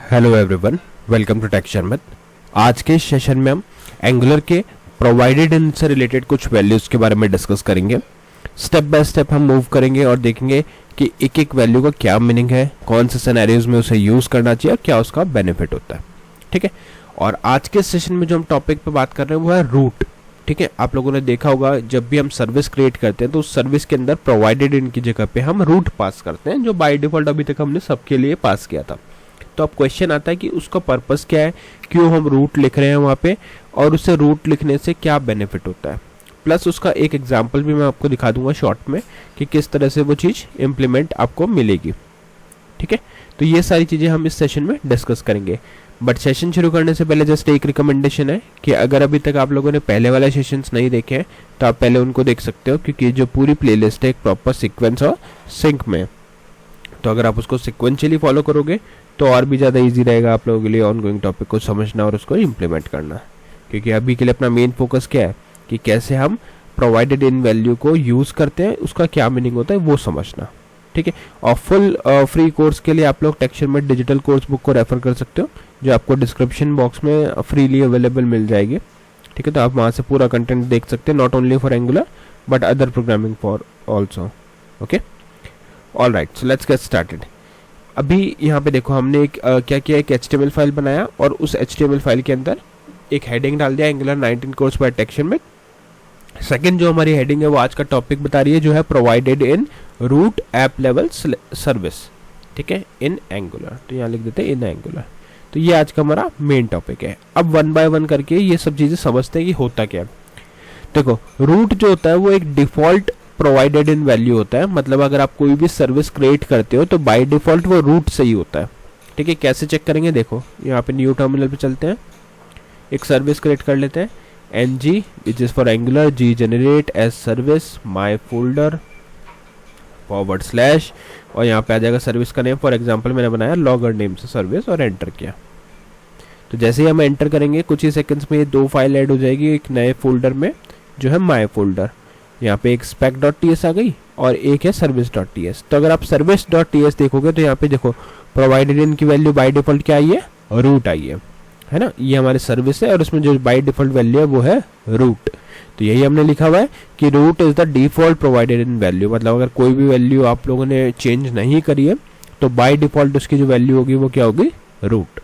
Hello everyone, welcome to tech Sharmat. आज के session में हम एंगुलर के प्रोवाइडेड इन से रिलेटेड कुछ वैल्यूज़ के बारे में डिस्कस करेंगे। स्टेप बाय स्टेप हम मूव करेंगे और देखेंगे कि एक एक वैल्यू का क्या मीनिंग है, कौन से सिनेरियोज में उसे यूज़ करना चाहिए और क्या उसका बेनिफिट होता है। ठीक है, और आज के सेशन में जो हम टॉपिक पे बात कर रहे हैं वो है रूट। ठीक है, आप लोगों ने देखा होगा जब भी हम सर्विस क्रिएट करते हैं तो उस सर्विस के अंदर प्रोवाइडेड इन की जगह पे हम रूट पास करते हैं, जो बाय डिफॉल्ट अभी तक हमने सबके लिए पास किया था। तो अब क्वेश्चन आता है कि उसका पर्पस क्या है, क्यों हम रूट लिख रहे हैं वहाँ पे, और उसे रूट लिखने से क्या बेनिफिट होता है। प्लस उसका एक एग्जांपल भी मैं आपको दिखा दूंगा शॉर्ट में कि किस तरह से वो चीज़ इम्प्लीमेंट आपको मिलेगी। ठीक है, तो ये सारी चीज़ें हम इस सेशन में डिस्कस करेंगे। बट सेशन शुरू करने से पहले जस्ट एक रिकमेंडेशन है कि अगर अभी तक आप लोगों ने पहले वाले सेशंस नहीं देखे हैं तो आप पहले उनको देख सकते हो, क्योंकि जो पूरी प्लेलिस्ट है एक प्रॉपर सीक्वेंस और सिंक में है। तो अगर आप उसको सिक्वेंशियली फॉलो करोगे तो और भी ज़्यादा इजी रहेगा आप लोगों के लिए ऑनगोइंग टॉपिक को समझना और उसको इम्प्लीमेंट करना। क्योंकि अभी के लिए अपना मेन फोकस क्या है कि कैसे हम प्रोवाइडेड इन वैल्यू को यूज़ करते हैं, उसका क्या मीनिंग होता है वो समझना। ठीक है, और फुल फ्री कोर्स के लिए आप लोग टेक शर्मत डिजिटल कोर्स बुक को रेफर कर सकते हो, जो आपको डिस्क्रिप्शन बॉक्स में फ्रीली अवेलेबल मिल जाएगी। ठीक है, तो आप वहाँ से पूरा कंटेंट देख सकते हैं, not only for angular but other programming for also. Okay, all right, so let's get started. अभी यहाँ पे देखो हमने एक क्या किया, एक HTML फाइल बनाया और उस HTML फाइल के अंदर एक हेडिंग डाल दिया, Angular 19 course by tech Sharmat. Second जो हमारी हेडिंग है वो आज का टॉपिक बता रही है, जो है provided in root app level service. ठीक है, इन एंगुलर, तो यहाँ लिख देते हैं इन एंगुलर। तो ये आज का हमारा मेन टॉपिक है। अब वन बाय वन करके ये सब चीज़ें समझते हैं कि होता क्या है। देखो, रूट जो होता है वो एक डिफॉल्ट प्रोवाइडेड इन वैल्यू होता है। मतलब अगर आप कोई भी सर्विस क्रिएट करते हो तो बाय डिफॉल्ट वो रूट से ही होता है। ठीक है, कैसे चेक करेंगे, देखो यहाँ पे न्यू टर्मिनल पे चलते हैं, एक सर्विस क्रिएट कर लेते हैं, ng which is for Angular, g generate as service my folder /, और यहाँ पे आ जाएगा सर्विस का नेम। फॉर एग्जाम्पल मैंने बनाया लॉगर नेम से सर्विस और एंटर किया। तो जैसे ही हम एंटर करेंगे कुछ ही सेकंड्स में ये दो फाइल ऐड हो जाएगी एक नए फोल्डर में, जो है माई फोल्डर। यहाँ पे एक spec.ts आ गई और एक है service.ts। तो अगर आप service.ts देखोगे तो यहाँ पे देखो प्रोवाइडेड इन की वैल्यू बाय डिफॉल्ट क्या आई है, रूट आई है ना। ये हमारे सर्विस है और उसमें जो बाय डिफॉल्ट वैल्यू है वो है रूट। तो यही हमने लिखा हुआ है कि root is the default provided in value. मतलब अगर कोई भी वैल्यू आप लोगों ने चेंज नहीं करी है तो बाय डिफॉल्ट उसकी जो वैल्यू होगी वो क्या होगी, रूट।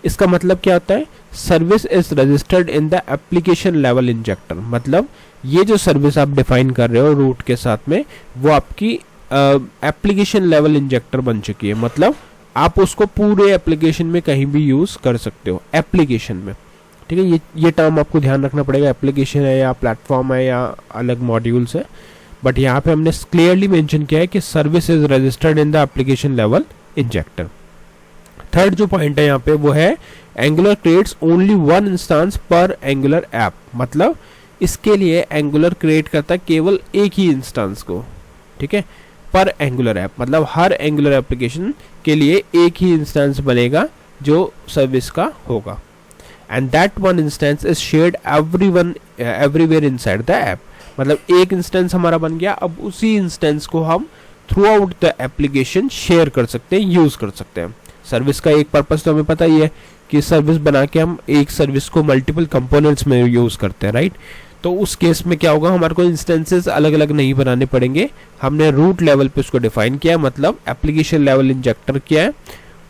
इसका मतलब क्या होता है, service is registered in the application level injector. मतलब ये जो सर्विस आप डिफाइन कर रहे हो रूट के साथ में, वो आपकी एप्लीकेशन लेवल इंजेक्टर बन चुकी है। मतलब आप उसको पूरे एप्लीकेशन में कहीं भी यूज कर सकते हो, एप्लीकेशन में। ठीक है, ये टर्म आपको ध्यान रखना पड़ेगा, एप्लीकेशन है या प्लेटफॉर्म है या अलग मॉड्यूल्स है। बट यहाँ पे हमने क्लियरली मेंशन किया है कि service is registered in the application level injector. Third जो पॉइंट है यहाँ पे वो है angular creates only one instance पर एंगुलर ऐप। मतलब इसके लिए एंगुलर क्रिएट करता है केवल एक ही इंस्टेंस को। ठीक है, पर एंगुलर ऐप, मतलब हर एंगुलर एप्लीकेशन के लिए एक ही इंस्टेंस बनेगा जो सर्विस का होगा। And that one instance is shared everywhere inside the app. मतलब एक इंस्टेंस हमारा बन गया, अब उसी इंस्टेंस को हम through out the application share कर सकते हैं, यूज कर सकते हैं। सर्विस का एक पर्पस तो हमें पता ही है कि सर्विस बना के हम एक सर्विस को मल्टीपल कंपोनेंट्स में यूज करते हैं, राइट। तो उस केस में क्या होगा, हमारे को इंस्टेंसेस अलग अलग नहीं बनाने पड़ेंगे। हमने रूट लेवल पे उसको डिफाइन किया, मतलब एप्लीकेशन लेवल इंजेक्टर किया है।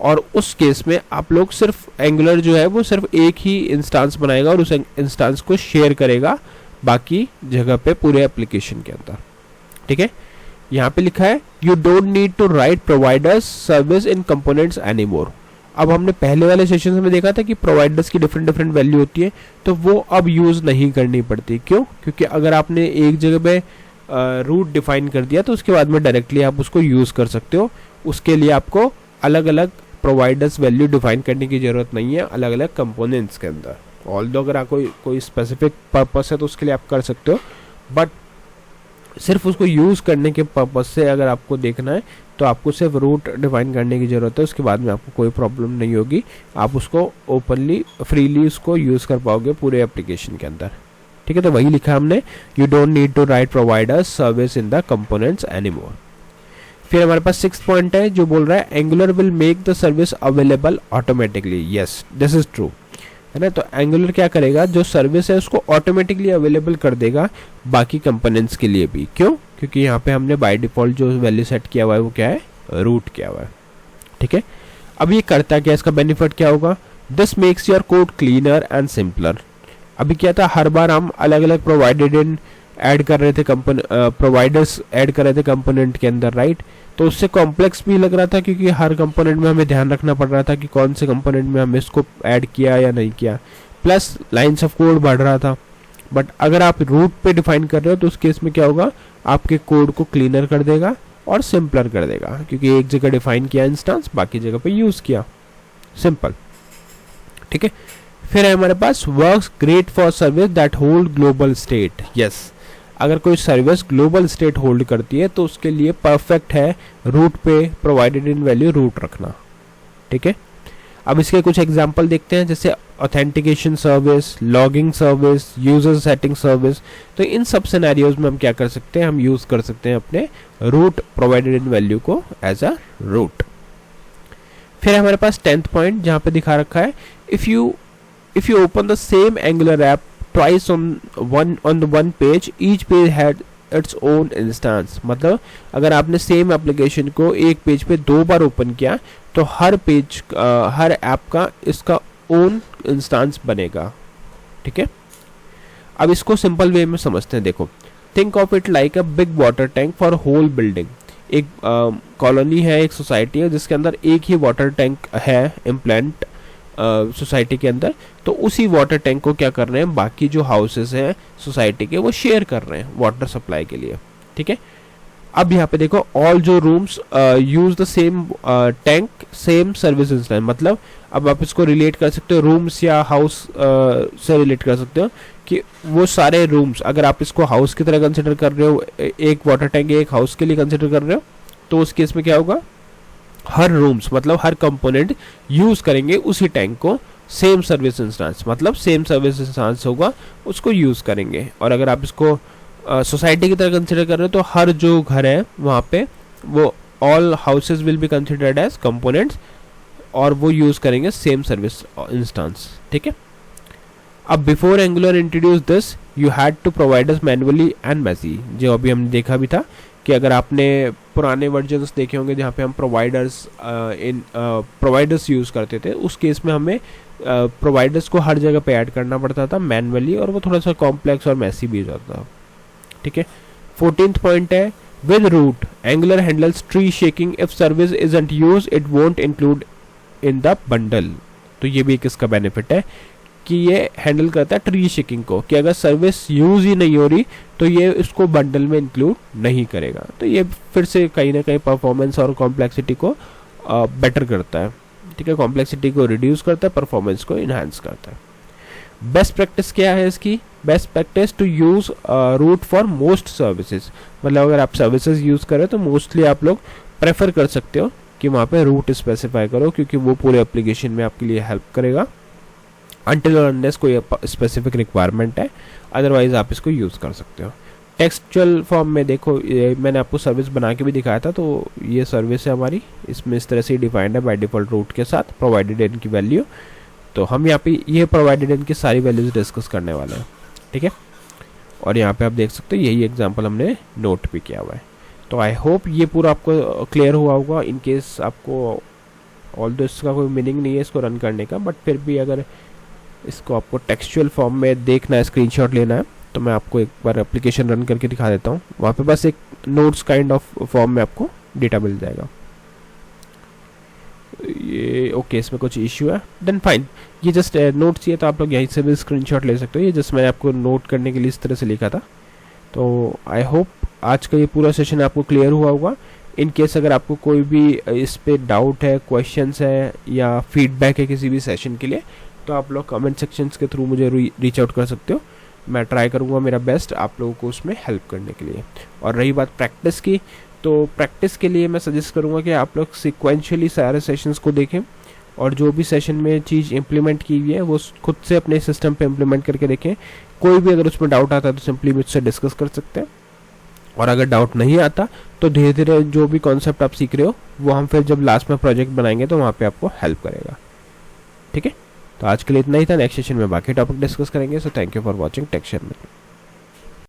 और उस केस में आप लोग सिर्फ एंगुलर जो है वो सिर्फ एक ही इंस्टेंस बनाएगा और उस इंस्टेंस को शेयर करेगा बाकी जगह पे पूरे एप्लीकेशन के अंदर। ठीक है, यहाँ पे लिखा है you don't need to write providers service in components anymore. अब हमने पहले वाले सेशन में देखा था कि प्रोवाइडर्स की डिफरेंट वैल्यू होती है, तो वो अब यूज नहीं करनी पड़ती। क्यों? क्योंकि अगर आपने एक जगह पे रूट डिफाइन कर दिया तो उसके बाद में डायरेक्टली आप उसको यूज कर सकते हो। उसके लिए आपको अलग अलग प्रोवाइडर्स वैल्यू डिफाइन करने की जरूरत नहीं है अलग अलग कंपोनेंट्स के अंदर। ऑल्दो अगर आपको कोई स्पेसिफिक पर्पस है तो उसके लिए आप कर सकते हो, बट सिर्फ उसको यूज़ करने के पर्पस से अगर आपको देखना है तो आपको सिर्फ रूट डिफाइन करने की ज़रूरत है। उसके बाद में आपको कोई प्रॉब्लम नहीं होगी, आप उसको ओपनली फ्रीली उसको यूज़ कर पाओगे पूरे एप्लीकेशन के अंदर। ठीक है, तो वही लिखा हमने, you don't need to write providers service in the components anymore. फिर हमारे पास 6th पॉइंट है जो बोल रहा है angular will make the service available automatically. Yes, this is true, है ना। तो एंगुलर क्या करेगा, जो सर्विस है उसको ऑटोमेटिकली अवेलेबल कर देगा बाकी कंपोनेंट्स के लिए भी। क्यों? क्योंकि यहाँ पे हमने बाय डिफॉल्ट जो वैल्यू सेट किया हुआ है वो क्या है, रूट किया हुआ है, ठीक है। अब ये करता क्या, इसका बेनिफिट क्या होगा, this makes your code cleaner and simpler. अभी क्या था, हर बार हम अलग अलग प्रोवाइडेड इन ऐड कर रहे थे, प्रोवाइडर्स ऐड कर रहे थे कंपोनेंट के अंदर, राइट। तो उससे कॉम्प्लेक्स भी लग रहा था क्योंकि हर कंपोनेंट में हमें ध्यान रखना पड़ रहा था कि कौन से कंपोनेंट में हमने इसको ऐड किया या नहीं किया, प्लस लाइंस ऑफ कोड बढ़ रहा था। बट अगर आप रूट पे डिफाइन कर रहे हो तो उस केस में क्या होगा, आपके कोड को क्लीनर कर देगा और सिंपलर कर देगा, क्योंकि एक जगह डिफाइन किया इंस्टेंस, बाकी जगह पे यूज किया, सिंपल, ठीक है। फिर है हमारे पास works great for service that hold global state. Yes, अगर कोई सर्विस ग्लोबल स्टेट होल्ड करती है तो उसके लिए परफेक्ट है रूट पे प्रोवाइडेड इन वैल्यू रूट रखना, ठीक है। अब इसके कुछ एग्जांपल देखते हैं, जैसे authentication service, logging service, user setting service. तो इन सब सिनेरियोज में हम क्या कर सकते हैं, हम यूज कर सकते हैं अपने रूट प्रोवाइडेड इन वैल्यू को एज अ रूट। फिर हमारे पास 10th पॉइंट जहां पे दिखा रखा है, if you open the same angular app twice on the one page, each page had its own instance। मतलब अगर आपने सेम एप्लीकेशन को एक पेज पे 2 बार ओपन किया तो हर पेज हर ऐप का इसका ओन इंस्टेंस बनेगा, ठीक है। अब इसको सिंपल वे में समझते हैं, देखो, think of it like a big water tank for whole building. एक कॉलोनी है, एक सोसाइटी है जिसके अंदर एक ही वाटर टैंक है इम्प्लांट सोसाइटी के अंदर। तो उसी वाटर टैंक को क्या कर रहे हैं, बाकी जो हाउसेस हैं सोसाइटी के वो शेयर कर रहे हैं वाटर सप्लाई के लिए, ठीक है। अब यहाँ पे देखो, ऑल जो rooms use the same tank same service instance. मतलब अब आप इसको रिलेट कर सकते हो रूम्स या हाउस से रिलेट कर सकते हो कि वो सारे रूम्स, अगर आप इसको हाउस की तरह कंसिडर कर रहे हो, एक वाटर टैंक एक हाउस के लिए कंसिडर कर रहे हो, तो उस केस में क्या होगा, हर रूम्स मतलब हर कंपोनेंट यूज करेंगे उसी टैंक को सेम सर्विस इंस्टेंस, मतलब सेम सर्विस इंस्टेंस होगा उसको यूज करेंगे। और अगर आप इसको सोसाइटी की तरह कंसिडर कर रहे हो तो हर जो घर है वहाँ पे वो all houses will be considered as components और वो यूज करेंगे सेम सर्विस इंस्टेंस, ठीक है। अब before Angular introduce this you had to provide us manually and messy. जो अभी हमने देखा भी था कि अगर आपने पुराने वर्जन्स देखे होंगे जहाँ पे हम प्रोवाइडर्स यूज़ करते थे, उस केस में हमें प्रोवाइडर्स को हर जगह पे ऐड करना पड़ता था मैनुअली, और वो थोड़ा सा कॉम्प्लेक्स और मैसी भी हो जाता था, ठीक है। 14th पॉइंट है, with root Angular handles tree shaking if service isn't use it won't include in the bundle. तो ये भी एक इसका बेनिफिट है कि ये हैंडल करता है ट्री शेकिंग को, कि अगर सर्विस यूज ही नहीं हो रही तो ये इसको बंडल में इंक्लूड नहीं करेगा। तो ये फिर से कहीं ना कहीं परफॉर्मेंस और कॉम्प्लेक्सिटी को बेटर करता है, ठीक है। कॉम्प्लेक्सिटी को रिड्यूस करता है, परफॉर्मेंस को इन्हांस करता है। बेस्ट प्रैक्टिस क्या है इसकी, best practice to use root for most services. मतलब अगर आप सर्विसेज यूज करें तो मोस्टली आप लोग प्रेफर कर सकते हो कि वहाँ पे रूट स्पेसिफाई करो, क्योंकि वो पूरे एप्लीकेशन में आपके लिए हेल्प करेगा अनटिल और अनलेस कोई स्पेसिफिक रिक्वायरमेंट है, अदरवाइज आप इसको यूज़ कर सकते हो। टेक्सचुअल फॉर्म में देखो, मैंने आपको सर्विस बना के भी दिखाया था, तो ये सर्विस है हमारी, इसमें इस तरह से डिफाइंड है बाय डिफॉल्ट रूट के साथ प्रोवाइडेड इन की वैल्यू। तो हम यहाँ पे ये प्रोवाइडेड इन की सारी वैल्यूज डिस्कस करने वाले हैं, ठीक है। और यहाँ पे आप देख सकते हो यही एग्जाम्पल हमने नोट भी किया हुआ है। तो आई होप ये पूरा आपको क्लियर हुआ होगा। इन केस आपको ऑल दो इसका कोई मीनिंग नहीं है इसको रन करने का, बट फिर भी अगर इसको आपको टेक्सचुअल फॉर्म में देखना है, स्क्रीनशॉट लेना है, तो मैं आपको एक बार एप्लीकेशन रन करके दिखा देता हूँ। वहाँ पे बस एक नोट्स काइंड ऑफ फॉर्म में आपको डेटा मिल जाएगा। ये ओके, इसमें कुछ इश्यू है, देन फाइन। ये जस्ट नोट चाहिए तो आप लोग यहीं से भी स्क्रीनशॉट ले सकते हो। ये जस्ट मैंने आपको नोट करने के लिए इस तरह से लिखा था। तो आई होप आज का ये पूरा सेशन आपको क्लियर हुआ होगा। इन केस अगर आपको कोई भी इस पे डाउट है, क्वेश्चंस है या फीडबैक है किसी भी सेशन के लिए, तो आप लोग कमेंट सेक्शंस के थ्रू मुझे रीच आउट कर सकते हो। मैं ट्राई करूँगा मेरा बेस्ट आप लोगों को उसमें हेल्प करने के लिए। और रही बात प्रैक्टिस की, तो प्रैक्टिस के लिए मैं सजेस्ट करूँगा कि आप लोग सिक्वेंशियली सारे सेशंस को देखें और जो भी सेशन में चीज़ इम्प्लीमेंट की हुई है वो खुद से अपने सिस्टम पे इम्प्लीमेंट करके देखें। कोई भी अगर उसमें डाउट आता है तो सिंपली मुझसे डिस्कस कर सकते हैं। और अगर डाउट नहीं आता तो धीरे धीरे जो भी कॉन्सेप्ट आप सीख रहे हो वो हम फिर जब लास्ट में प्रोजेक्ट बनाएंगे तो वहाँ पे आपको हेल्प करेगा। ठीक है, तो आज के लिए इतना ही था। नेक्स्ट सेशन में बाकी टॉपिक डिस्कस करेंगे। So thank you for watching tech share में।